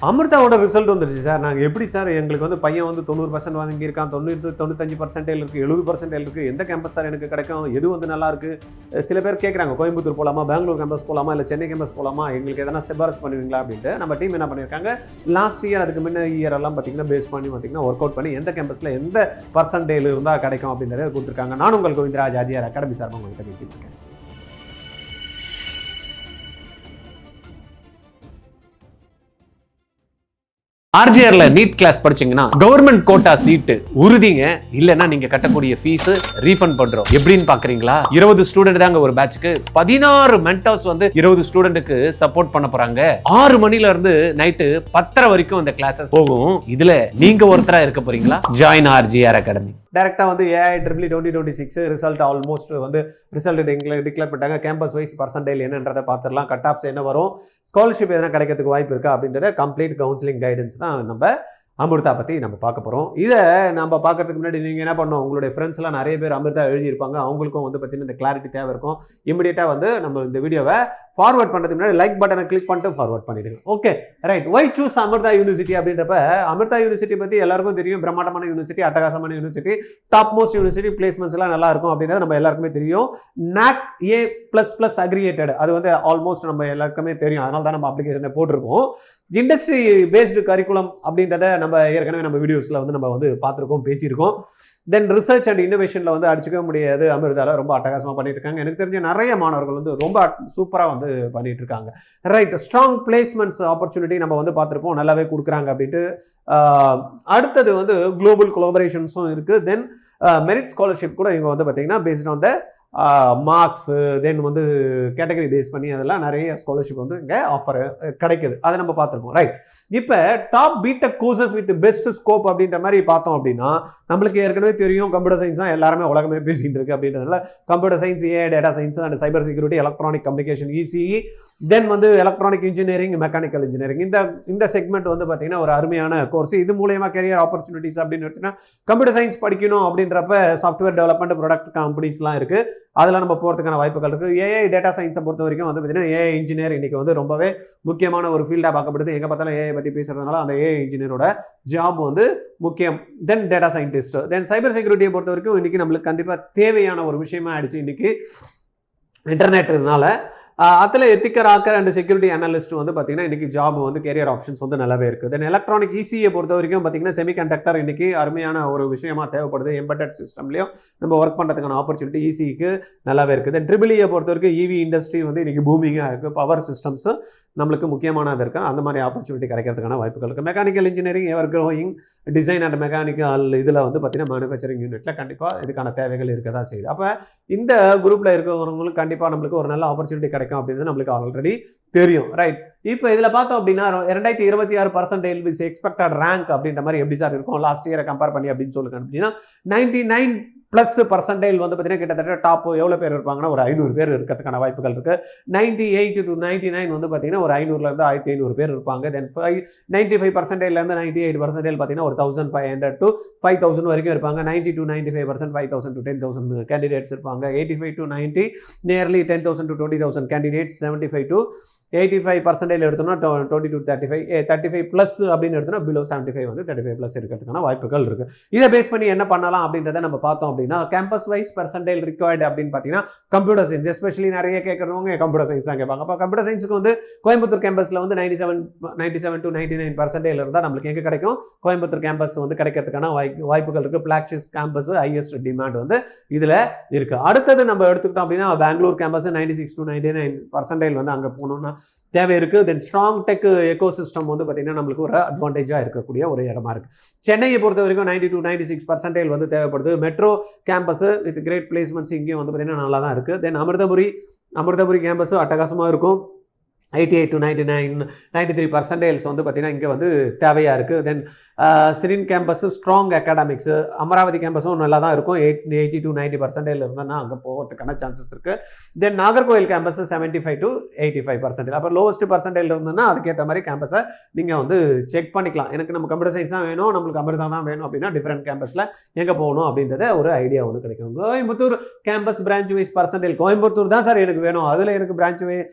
அமிர்தாவோட result வந்துருச்சு sir. நாங்கள் எப்படி சார் எங்களுக்கு வந்து பையன் வந்து 90% வாங்கியிருக்கான், 95% இருக்குது, 70% இருக்குது, எந்த கேம்பஸ் சார் எனக்கு கிடைக்கும், எது வந்து நல்லா இருக்குது? சில பேர் கேட்குறாங்க, கோயம்புத்தூர் போகலாமா, பெங்களூர் கேம்பஸ் போகலாமா, இல்லை சென்னை கேம்பஸ் போகலாமா, எங்களுக்கு எதனா சிபாரிசு பண்ணுவீங்களா அப்படின்ட்டு. நம்ம டீம் என்ன பண்ணியிருக்காங்க, லாஸ்ட் இயர் அதுக்கு முன்ன இயர் எல்லாம் பார்த்தீங்கன்னா பேஸ் பண்ணி பார்த்தீங்கன்னா ஒர்க் அவுட் பண்ணி எந்த கேம்பஸில் எந்த பர்சன்டேஜ் இருந்தால் கிடைக்கும் அப்படின்றத கொடுத்துருக்காங்க. நான் உங்கள் கோவிந்தராஜ் ஆஜிஆர் அகாடமி சார் உங்கள்கிட்ட பேசிட்டு இருக்கேன். ஆர்ஜிஆர்ல நீட் கிளாஸ் படிச்சீங்கன்னா கவர்மெண்ட் கோட்டா சீட்டு உறுதிங்க. இல்லைன்னா நீங்க கட்டக்கூடிய ஃபீஸ் ரீஃபண்ட் பண்றோம். எப்படின்னு பாக்குறீங்களா? 20 ஸ்டூடெண்ட் தாங்க ஒரு பேட்சுக்கு. 16 மென்டர்ஸ் வந்து 20 ஸ்டூடெண்ட்டுக்கு சப்போர்ட் பண்ண போறாங்க. 6 மணில இருந்து நைட்டு 10:30 வரைக்கும் இந்த கிளாஸஸ் போகும். இதுல நீங்க ஒருத்தரா இருக்க போறீங்களா? Join RGR academy. டைரக்டா வந்து AIEEE 2026 ரிசல்ட் ஆல்மோஸ்ட் வந்து ரிசல்ட் டிக்ளேர் பண்ணிட்டாங்க. கேம்பஸ் வைஸ் பர்சன்டேஜ் என்னன்றதை பார்த்துடலாம். கட் ஆஃப்ஸ் என்ன வரும், ஸ்காலர்ஷிப் எதனா கிடைக்கிறதுக்கு வாய்ப்பு இருக்கா அப்படின்றத கம்ப்ளீட் கவுன்சிலிங் கைடன்ஸ் தான் நம்ம அமிர்தா பற்றி நம்ம பார்க்க போகிறோம். இதை நம்ம பார்க்கறதுக்கு முன்னாடி நீங்கள் என்ன பண்ணணும், உங்களுடைய ஃப்ரெண்ட்ஸ்லாம் நிறைய பேர் அமிர்தா எழுதியிருப்பாங்க, அவங்களுக்கும் வந்து பார்த்தீங்கன்னா இந்த கிளாரிட்டி தேவை இருக்கும். இமீடியட்டாக வந்து நம்ம இந்த வீடியோவை ஃபார்வர்ட் பண்ணுறதுக்கு முன்னாடி லைக் பட்டனை கிளிக் பண்ணிட்டு ஃபார்வர்ட் பண்ணிடுங்க. Okay right. Why choose Amrita university அப்படின்றப்ப, அமிர்தா யூனிவர்சிட்டி பற்றி எல்லாருக்கும் தெரியும். பிரம்மாண்டமான யூனிவர்சிட்டி, அட்டகாசமான university, top most university, placements எல்லாம் நல்லா இருக்கும் அப்படின்றது நம்ம எல்லாருக்குமே தெரியும். NAC A++ அக்ரிகேட்டட், அது வந்து ஆல்மோஸ்ட் நம்ம எல்லாருக்குமே தெரியும். அதனால தான் நம்ம அப்ளிகேஷனை போட்டிருக்கோம். இண்டஸ்ட்ரி பேஸ்டு கரிக்குலம் அப்படின்றத நம்ம ஏற்கனவே நம்ம வீடியோஸில் வந்து நம்ம வந்து பார்த்துருக்கோம், பேசியிருக்கோம். தென் ரிசர்ச் அண்ட் இன்னோவேஷனில் வந்து அடிச்சுக்க முடியாது. அமிர்தால ரொம்ப அட்டகாசமாக பண்ணிட்டு இருக்காங்க. எனக்கு தெரிஞ்ச நிறைய மாணவர்கள் வந்து ரொம்ப சூப்பராக வந்து பண்ணிட்டு இருக்காங்க. ரைட். ஸ்ட்ராங் பிளேஸ்மெண்ட்ஸ் ஆப்பர்ச்சுனிட்டி நம்ம வந்து பார்த்துருப்போம், நல்லாவே கொடுக்குறாங்க அப்படின்ட்டு. அடுத்தது வந்து குளோபல் கொலாபரேஷன்ஸும் இருக்குது. தென் மெரிட் ஸ்காலர்ஷிப் கூட இவங்க வந்து பார்த்தீங்கன்னா பேஸ்ட் ஆன் த மார்க்ஸ், தென் வந்து கேட்டகரி பேஸ் பண்ணி அதெல்லாம் நிறைய ஸ்காலர்ஷிப் வந்து இங்கே ஆஃபர் கிடைக்குது. அதை நம்ம பார்த்துருப்போம். ரைட். இப்போ top BTech courses with best scope அப்படின்ற மாதிரி பார்த்தோம் அப்படின்னா, நம்மளுக்கு ஏற்கனவே தெரியும் கம்ப்யூட்டர் சயின்ஸ் தான் எல்லாருமே உலகமே பேசிட்டு இருக்கு அப்படின்றதுனால computer science, AI, data science and cyber security, electronic communication, ECE, then வந்து எலக்ட்ரானிக் இன்ஜினியரிங், மெக்கானிக்கல் இன்ஜினியரிங், இந்த செக்மெண்ட் வந்து பார்த்தீங்கன்னா ஒரு அருமையான கோர்ஸ். இது மூலயமா கரியர் ஆப்பர்ச்சுனிட்டிஸ் அப்படின்னு எடுத்தீங்கன்னா, கம்ப்யூட்டர் சயின்ஸ் படிக்கணும் அப்படின்றப்ப சாஃப்ட்வேர் டெவலப்மெண்ட், ப்ராடக்ட் கம்பெனிஸ்லாம் இருக்குது, அதில் நம்ம போகிறதுக்கான வாய்ப்புகள் இருக்குது. AI டேட்டா சயின்ஸை பொறுத்த வரைக்கும் வந்து பார்த்தீங்கன்னா AI இன்ஜினியர் இன்னைக்கு வந்து ரொம்பவே முக்கியமான ஒரு ஃபீல்டாக பார்க்கப்படுது. எங்கே பார்த்தாலும் AI பற்றி பேசுறதுனால அந்த AI இன்ஜினியரோட ஜாப் வந்து முக்கியம். தென் டேட்டா சயின்டிஸ்ட், தென் சைபர் செக்யூரிட்டியை பொறுத்த வரைக்கும் இன்னைக்கு நம்மளுக்கு கண்டிப்பாக தேவையான ஒரு விஷயமா ஆயிடுச்சு. இன்னைக்கு இன்டர்நெட்னால அதில் எத்திக்கர் ஆக்கர் அண்ட் செக்யூரிட்டி அனலிஸ்ட் வந்து பார்த்தீங்கன்னா இன்றைக்கி ஜாப் வந்து கேரியர் ஆப்ஷன்ஸ் வந்து நல்லாவே இருக்குது. தென் எலக்ட்ரானிக் ECE பொறுத்த வரைக்கும் பார்த்தீங்கன்னா செமிகண்டக்டர் இன்றைக்கி அருமையான ஒரு விஷயமா தேவைப்படுது. எம்பெடட் சிஸ்டம்லையும் நம்ம ஒர்க் பண்ணுறதுக்கான ஆப்பர்ச்சுனிட்டி ECEக்கு நல்லாவே இருக்குது. தென் EEE பொறுத்த வரைக்கும் EV இண்டஸ்ட்ரி வந்து இன்றைக்கி பூமிங்காக இருக்குது. பவர் சிஸ்டம்ஸு நம்மளுக்கு முக்கியமானது இருக்குது. அந்த மாதிரி ஆப்பர்ச்சுனிட்டி கிடைக்கிறதுக்கான வாய்ப்புகள் இருக்குது. Mechanical engineering, ever growing, design and mechanical இதில் வந்து பார்த்தீங்கன்னா மேனுஃபேக்சரிங் யூனிட்டில் கண்டிப்பாக இதுக்கான தேவைகள் இருக்க தான் செய்யுது. அப்போ இந்த குரூப்பில் இருக்கிறவங்களுக்கு கண்டிப்பாக நம்மளுக்கு ஒரு நல்ல ஆப்பர்ச்சுனிட்டி கிடைக்கும் அப்படின்றது நம்மளுக்கு ஆல்ரெடி தெரியும். ரைட். இப்போ இதில் பார்த்தோம் அப்படின்னா 2026% வித் எக்ஸ்பெக்டட் ரேங்க் அப்படின்ற மாதிரி எப்படி சார் இருக்கும் லாஸ்ட் இயரை கம்பேர் பண்ணி அப்படின்னு சொல்லுங்க அப்படின்னா, 99+% வந்து பார்த்தீங்கன்னா கிட்டத்தட்ட டாப் எவ்வளோ பேர் இருப்பாங்கன்னா ஒரு 500 பேர் இருக்கிறதுக்கான வாய்ப்புகள் இருக்குது. 98 to 99 வந்து பார்த்தீங்கன்னா ஒரு 500லேருந்து 1500 பேர் இருப்பாங்க. தென் 95%லேருந்து 98% பார்த்தீங்கன்னா ஒரு 1500 to 5000 வரைக்கும் இருப்பாங்க. 90 to 95% 5000 to 10,000 கேண்டிடேட்ஸ் இருப்பாங்க. 85 to 90 nearly 10,000 to 20,000 candidates. 75 to 85% எடுத்தோம்னா 20 to 35, 35+ அப்படின்னு எடுத்தோம்னா பிலோ 75 வந்து 35+ இருக்கிறதுக்கான வாய்ப்புகள் இருக்குது. இதை பேஸ் பண்ணி என்ன பண்ணலாம் அப்படின்றத நம்ம பார்த்தோம் அப்படின்னா, கேம்பஸ் வைஸ் பர்சன்டேஜ் ரிக்வயர்டு அப்படின்னு பார்த்தீங்கன்னா கம்ப்யூட்டர் சயின்ஸ், எஸ்பெஷலி நிறைய கேட்குறவங்க கம்ப்யூட்டர் சயின்ஸ் தான் கேட்பாங்க. அப்போ கம்ப்யூட்டர் சயின்ஸுக்கு வந்து கோயம்புத்தூர் கேம்பஸில் வந்து 97 to 99% இருந்தால் நம்மளுக்கு எங்கே கிடைக்கும், கோயம்புத்தூர் கேம்பஸ் வந்து கிடைக்கிறதுக்கான வாய்ப்புகள் இருக்குது. ஃப்ளாக்ஷிப் கேம்பஸ் ஹையஸ்ட் டிமாண்ட் வந்து இதில் இருக்குது. அடுத்தது நம்ம எடுத்துக்கிட்டோம் அப்படின்னா பெங்களூர் கேம்பஸ் 96 to 99% வந்து அங்கே போகணும்னா தேவை இருக்குது. தென் ஸ்ட்ராங் டெக் எக்கோசிஸ்டம் வந்து பார்த்தீங்கன்னா நம்மளுக்கு ஒரு அட்வான்டேஜாக இருக்கக்கூடிய ஒரு இடமா இருக்குது. சென்னையை பொறுத்த வரைக்கும் 90 to 96% வந்து தேவைப்படுது. Metro campus with great placements இங்கேயும் வந்து பார்த்தீங்கன்னா நல்லா தான் இருக்குது. தென் அமிர்தபுரி கேம்பஸும் அட்டகாசமாக இருக்கும். 88 to 93% வந்து பார்த்தீங்கன்னா இங்கே வந்து தேவையாக இருக்குது. தென் சிரின் கேம்பஸ் ஸ்ட்ராங் அகாடமிக்ஸு, அமராவதி கேம்பஸும் நல்லா தான் இருக்கும். 80 to 90% இருந்ததுன்னா அங்கே போகிறதுக்கான சான்சஸ் இருக்குது. தென் நாகர்கோவில் கேம்பஸ் 75 to 85%. அப்போ லோவஸ்ட் பர்சன்டேஜ் இருந்ததுன்னா அதுக்கேற்ற மாதிரி கேம்பஸை நீங்கள் வந்து செக் பண்ணிக்கலாம். எனக்கு நம்ம கம்ப்யூட்டர் சயின்ஸ் தான் வேணும், நம்மளுக்கு அமிர்தா தான் வேணும் அப்படின்னா டிஃப்ரெண்ட் கேம்பஸில் எங்கே போகணும் அப்படின்றத ஒரு ஐடியா ஒன்று கிடைக்கும். Coimbatore campus branch wise percentage, Coimbatore தான் சார் எனக்கு வேணும், அதில் எனக்கு பிரான்ச்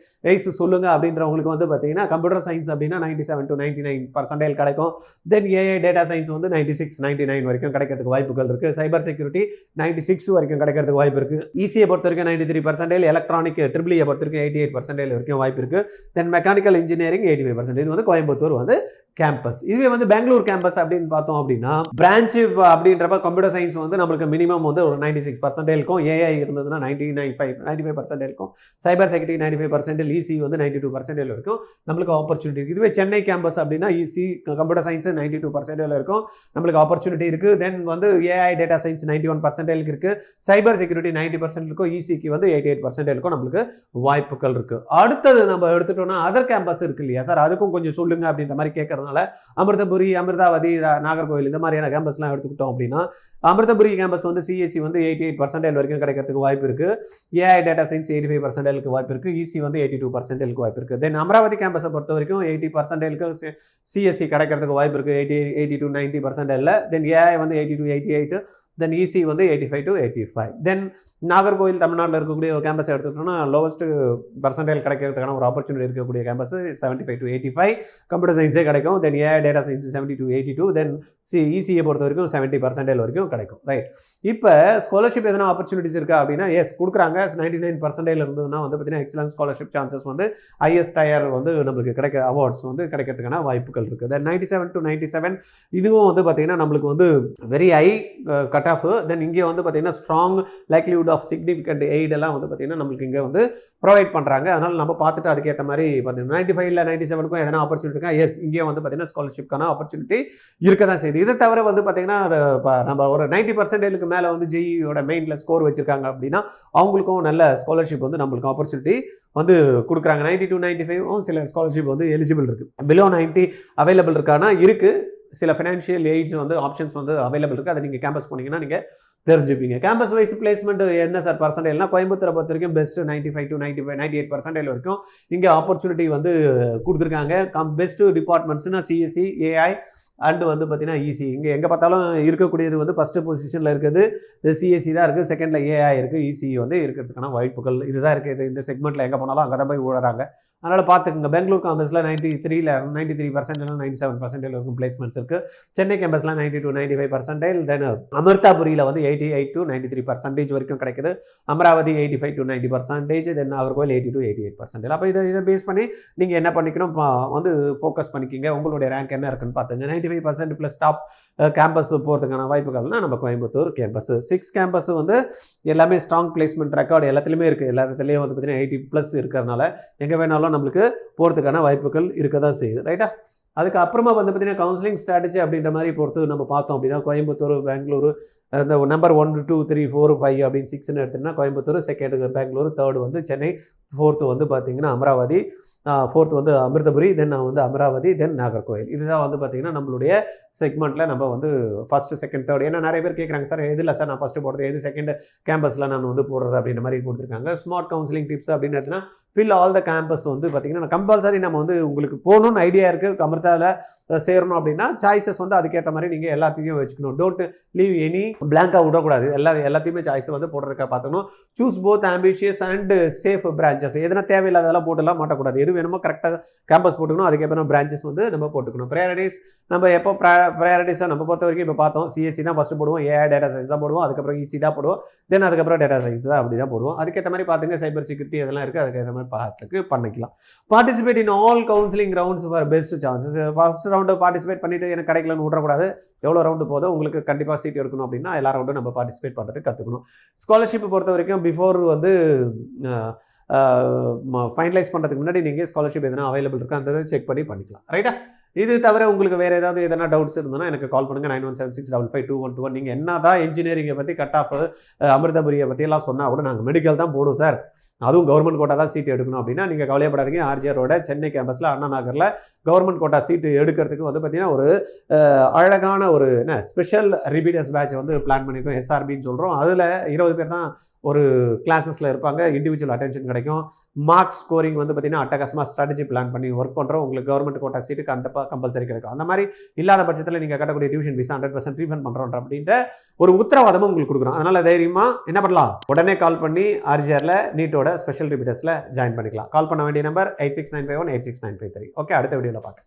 வைஸ் சொல்லுங்கள் அப்படின்றவங்களுக்கு வந்து பார்த்தீங்கன்னா கம்ப்யூட்டர் சயின்ஸ் அப்படின்னா 97 to 99% கிடைக்கும். தென் ஏஐ டேட்டா சயின்ஸ் வந்து 96, 99 வரைக்கும் கிடைக்கிறதுக்கு வாய்ப்புகள் இருக்குது. சைபர் செக்யூரிட்டி 96 வரைக்கும் கிடைக்கிறதுக்கு வாய்ப்பு இருக்குது. இசியை பொறுத்த வரைக்கும் 93%, எலக்ட்ரானிக் ட்ரிபிள் ஏ பொறுத்த வரைக்கும் 88% வரைக்கும் வாய்ப்பு இருக்குது. தென் மெக்கானிக்கல் இன்ஜினியரிங் 85%. இது வந்து கோயம்புத்தூர் வந்து கேம்பஸ். இதுவே வந்து பெங்களூர் கேம்பஸ் அப்படின்னு பார்த்தோம் அப்படின்னா பிரான்ச் அப்படின்றப்ப கம்ப்யூட்டர் சயின்ஸ் வந்து நம்மளுக்கு மினிமம் வந்து ஒரு 96% இருக்கும். ஏஐ இருந்ததுன்னா 95% இருக்கும். சைபர் செக்யூரிட்டி 95%, இசி வந்து 92% இருக்கும் நம்மளுக்கு ஆப்பர்ச்சுனிட்டி இருக்குது. இதுவே சென்னை கேம்பஸ் அப்படின்னா இசி கம்ப்யூட்டர் சயின்ஸ் 92% இருக்கும் நம்மளுக்கு ஆப்பர்ச்சுனிட்டி இருக்குது. தென் வந்து ஏஐ டேட்டா சயின்ஸ் 91% இருக்குது. சைபர் செக்யூரிட்டி 90% இருக்கும். இசிக்கு வந்து 88% இருக்கும் நம்மளுக்கு வாய்ப்புகள் இருக்குது. அடுத்தது நம்ம எடுத்துட்டோம்னா அதர் கேம்பஸ் இருக்கு இல்லையா சார், அதுக்கும் கொஞ்சம் சொல்லுங்க அப்படின்ற மாதிரி கேட்கறதுனால அமிர்தபுரி, அமிர்தாவதி, நாகர்கோவில் இந்த மாதிரியான கேம்பஸ்லாம் எடுத்துக்கிட்டோம் அப்படின்னா அமிர்தபுரி கேம்பஸ் வந்து சிஎஸ்சி வந்து 88% வரைக்கும் கிடைக்கிறதுக்கு வாய்ப்பு இருக்கு. ஏஐ டேட்டா சயின்ஸ் 85% வாய்ப்பு இருக்கு. இசி வந்து 82% வாய்ப்பு இருக்கு. தென் அமராவதி கேம்பஸை பொறுத்த வரைக்கும் 80% சிஎஸ்சி கிடைக்கிறதுக்கு வாய்ப்பு இருக்கு. 80 to 90%. தென் ஏஐ வந்து 80 to 88. தென் இசி வந்து 85 to 85. தென் நாகர்கோவில் தமிழ்நாட்டில் இருக்கக்கூடிய ஒரு கேம்பஸ் எடுத்துக்கிட்டோம்னா லோவஸ்ட் பர்சன்டேஜ் கிடைக்கிறதுக்கான ஒரு ஆப்பர்ச்சுனிட்டி இருக்கக்கூடிய கேம்பஸ் 75 to 85 கம்ப்யூட்டர் சயின்ஸே கிடைக்கும். தென் ஏஐ டேட்டா சயின்ஸ் 70 to 82. தென் இசியை பொறுத்த வரைக்கும் 70% வரைக்கும் கிடைக்கும். ரைட், இப்போ ஸ்காலர்ஷிப் எதனா ஆப்பர்ச்சுனிட்டிஸ் இருக்கா அப்படின்னா எஸ் கொடுக்குறாங்க. 99% இருந்ததுன்னா வந்து பார்த்தீங்கன்னா எக்ஸலன்ட் ஸ்காலர்ஷிப் சான்சஸ் வந்து ஹையஸ்ட் டயர் வந்து நம்மளுக்கு கிடைக்க அவார்ட்ஸ் வந்து கிடைக்கிறதுக்கான வாய்ப்புகள் இருக்குது. தென் 97 to 97 இதுவும் வந்து பார்த்தீங்கன்னா நம்மளுக்கு வந்து very high cut off. Then இங்கே வந்து பார்த்தீங்கன்னா strong likelihood of significant aid எல்லாம் வந்து பார்த்தீங்கன்னா நம்மளுக்கு இங்கே வந்து ப்ரொவைட் பண்ணுறாங்க. அதனால் நம்ம பார்த்துட்டு அதுக்கேற்ற மாதிரி பார்த்தீங்கன்னா 95 97க்கும் எதனா ஆப்பர்ச்சுனிட்டி இருக்கா, எஸ் இங்கே வந்து பார்த்தீங்கன்னா ஸ்காலர்ஷிப்கான ஆப்பர்ச்சுனிட்டி இருக்க தான் செய்யுது. இதை தவிர வந்து பார்த்தீங்கன்னா நம்ம ஒரு 90% மேலே வந்து ஜெயியோட மெயினில் ஸ்கோர் வச்சிருக்காங்க அப்படின்னா அவங்களுக்கும் நல்ல ஸ்காலர்ஷிப் வந்து நம்மளுக்கு ஆப்பர்ச்சுனிட்டி வந்து கொடுக்குறாங்க. 90 to 95 சில ஸ்காலர்ஷிப் வந்து எலிஜிபிள் இருக்குது. பிலோ 90 அவைலபிள் இருக்கானா இருக்குது. சில ஃபினான்ஷியல் எய்ட்ஸ் வந்து ஆப்ஷன்ஸ் வந்து அவைலபிள் இருக்குது. அதை நீங்கள் கேம்பஸ் போனீங்கன்னா நீங்கள் தெரிஞ்சுப்பீங்க. கேம்பஸ் வைஸ் பிளேஸ்மெண்ட் என்ன சார் பர்சன்டேஜ்னா கோயம்புத்தூரை பொறுத்த வரைக்கும் பெஸ்ட் 95 to 95 98% வரைக்கும் இங்கே ஆப்பர்ச்சுனிட்டி வந்து கொடுத்துருக்காங்க. பெஸ்ட் டிபார்ட்மெண்ட்ஸ்னா சிஎஸ்சி, ஏஐ அண்டு வந்து பார்த்தீங்கன்னா இசி. இங்கே எங்கே பார்த்தாலும் இருக்கக்கூடியது வந்து ஃபஸ்ட்டு பொசிஷனில் இருக்குது சிஎஸ்சி தான் இருக்குது. செகண்டில் ஏஐ இருக்குது. இசி வந்து இருக்கிறதுக்கான வாய்ப்புகள் இதுதான் இருக்குது. இந்த செக்மெண்ட்டில் எங்கே போனாலும் அங்கே தான் போய் ஓடுறாங்க. அதனால் பார்த்துக்குங்க. பெங்களூர் கேம்பஸில் 93% 97% வரைக்கும் பிளேஸ்மெண்ட்ஸ் இருக்குது. சென்னை கேம்பஸில் 90 to 95%. தென் அமிர்தாபுரியில் வந்து 88 to 93% வரைக்கும் கிடைக்குது. Amaravathi 85 to 90%. Then Nagercoil 80 to 88%. அப்போ இதை பேஸ் பண்ணி நீங்கள் என்ன பண்ணிக்கணும் வந்து ஃபோக்கஸ் பண்ணிக்கிங்க. உங்களுடைய ரேங்க் என்ன இருக்குன்னு பார்த்துங்க. 95% ப்ளஸ் டாப் கேம்பஸ் போகிறதுக்கான வாய்ப்புகள்னா நம்ம கோயம்புத்தூர் கேம்பஸ். 6 கேம்பஸ் வந்து எல்லாமே ஸ்ட்ராங் பிளேஸ்மெண்ட் ரெக்கார்டு எல்லாத்துலேயுமே இருக்குது. எல்லா இடத்துலையும் வந்து பார்த்தீங்கன்னா 80+ இருக்கிறதுனால எங்கே வேணாலும் நம்மளுக்கு போகிறதுக்கான வாய்ப்புகள் இருக்க தான் செய்யுது. ரைட்டா, அதுக்கு அப்புறமா வந்து பார்த்தீங்கன்னா கவுன்சிலிங் ஸ்ட்ராட்டஜி அப்படின்ற மாதிரி பொறுத்து நம்ம பார்த்தோம் அப்படின்னா கோயம்புத்தூர், பெங்களூரு இந்த நம்பர் 1 2 3 4 5 அப்படின்னு 6ன்னு எடுத்தீங்கன்னா கோயம்புத்தூர், செகண்ட் பெங்களூரு, தேர்டு வந்து சென்னை, ஃபோர்த்து வந்து பார்த்தீங்கன்னா அமராவதி, ஃபோர்த்து வந்து அமிர்தபுரி, தென் வந்து அமராவதி, தென் நாகர்கோவில். இதுதான் வந்து பார்த்தீங்கன்னா நம்மளுடைய செக்மெண்ட்டில் நம்ம வந்து ஃபஸ்ட்டு, செகண்ட், தேர்ட். ஏன்னா நிறைய பேர் கேட்குறாங்க சார் எதில் சார் நான் ஃபஸ்ட்டு போடுறது, எது செகண்ட் கேம்பஸில் நான் வந்து போடுறது அப்படின்ற மாதிரி கொடுத்துருக்காங்க. ஸ்மார்ட் கவுன்சிலிங் டிப்ஸ் அப்படின்னு எடுத்துன்னா ஃபில் ஆல் த கேம்பஸ் வந்து பார்த்தீங்கன்னா கம்பல்சரி நம்ம வந்து உங்களுக்கு போகணும்னு ஐடியா இருக்குது அமிர்தாவில் சேரணும் அப்படின்னா சாய்ஸஸ் வந்து அதுக்கேற்ற மாதிரி நீங்கள் எல்லாத்தையும் வச்சுக்கணும். டோன்ட் லீவ் எனி பிளாங்காக விடக்கூடாது. எல்லாத்தையுமே சாய்ஸை வந்து போடுறதுக்காக பார்த்துக்கணும். Choose both ambitious and safe branches. எதனா தேவையில்லாதெல்லாம் போட்டுலாம் மாட்டக்கூடாது. எது வேணுமோ கரெக்டாக கேம்பஸ் போட்டுக்கணும். அதுக்கப்புறம் பிரான்ச்சஸ் வந்து நம்ம போட்டுக்கணும். ப்ரையாரிட்டிஸ் நம்ம எப்போ ப்ரையாரிட்டிஸாக நம்ம பொறுத்த வரைக்கும் இப்போ பார்த்தோம் சிஎஸ்சி தான் ஃபஸ்ட்டு போடுவோம், ஏஐ டேட்டா சயின்ஸ் தான் போடுவோம், அதுக்கப்புறம் இசி தான் போடுவோம், தென் அதுக்கப்புறம் டேட்டா சயின்ஸ் தான் அப்படி தான் போடுவோம். அதுக்கேற்ற மாதிரி பார்த்துங்க சைபர் செக்யூரிட்டி அதெல்லாம் இருக்குது. அதுக்கேற்ற மாதிரி பார்த்துக்கு பண்ணிக்கலாம். Participate in all counselling rounds for best chances. First round participate பண்ணிட்டு எனக்கு கிடைக்கலன்னு விடக்கூடாது. எவ்வளோ ரவுண்டு போதும் உங்களுக்கு கண்டிப்பாக சீட் எடுக்கணும் அப்படின்னா எல்லா ரவுண்டும் நம்ம பார்ட்டிசிபேட் பண்ணுறதுக்கு கற்றுக்கணும். ஸ்காலர்ஷிப் பொறுத்த வரைக்கும் பிஃபோர் வந்து ஃபைனலைஸ் பண்ணுறதுக்கு முன்னாடி நீங்கள் ஸ்காலர்ஷிப் எதனா அவைலபிள் இருக்கா அந்த செக் பண்ணி பண்ணிக்கலாம். ரைட்டா, இது தவிர உங்களுக்கு வேறு ஏதாவது எதனா டவுட்ஸ் இருந்ததுன்னா எனக்கு கால் பண்ணுங்கள். 9176552121. நீங்கள் என்ன தான் இன்ஜினியரிங்கை பற்றி கட் ஆஃப் அமிர்தபுரியை பற்றியெல்லாம் சொன்னால் கூட நாங்கள் மெடிக்கல் தான் போடுவோம் சார், அதுவும் கவர்மெண்ட் கோட்டா தான் சீட் எடுக்கணும் அப்படின்னா நீங்கள் கவலையப்படாதீங்க. ஆர்ஜிஆரோட சென்னை கேம்பஸில் அண்ணா நகரில் கவர்மெண்ட் கோட்டா சீட்டு எடுக்கிறதுக்கு வந்து பார்த்தீங்கன்னா ஒரு அழகான ஒரு ஸ்பெஷல் ரிபீட்டர்ஸ் பேட்ச் வந்து பிளான் பண்ணியிருக்கோம். எஸ்ஆர்பின்னு சொல்கிறோம். அதில் 20 பேர் தான் ஒரு கிளாஸஸில் இருப்பாங்க, இண்டிவிஜுவல் அட்டென்ஷன் கிடைக்கும். மார்க்ஸ் ஸ்கோரிங் வந்து பார்த்தீங்கன்னா அட்டகாசமாக ஸ்ட்ராட்டஜி பிளான் பண்ணி ஒர்க் பண்ணுறோம், உங்களுக்கு கவர்மெண்ட் கோட்டா சீட்டு கண்டிப்பாக கம்பல்சரி கிடைக்கும். அந்த மாதிரி இல்லாத பட்சத்தில் நீங்கள் கட்டக்கூடிய டியூஷன் ஃபீஸ் 100% ரீஃபண்ட் பண்ணுறோம் அப்படின்ற ஒரு உத்தரவாதமும் உங்களுக்கு கொடுக்குறோம். அதனால தைரியமாக என்ன பண்ணலாம், உடனே கால் பண்ணி ஆர்ஜிஆரில் நீட்டோட ஸ்பெஷல் ரிப்பீட்டர்ஸில் ஜாயின் பண்ணிக்கலாம். கால் பண்ண வேண்டிய நம்பர் 8695186953. ஓகே, அடுத்த வீடியோவில் பார்க்கலாம்.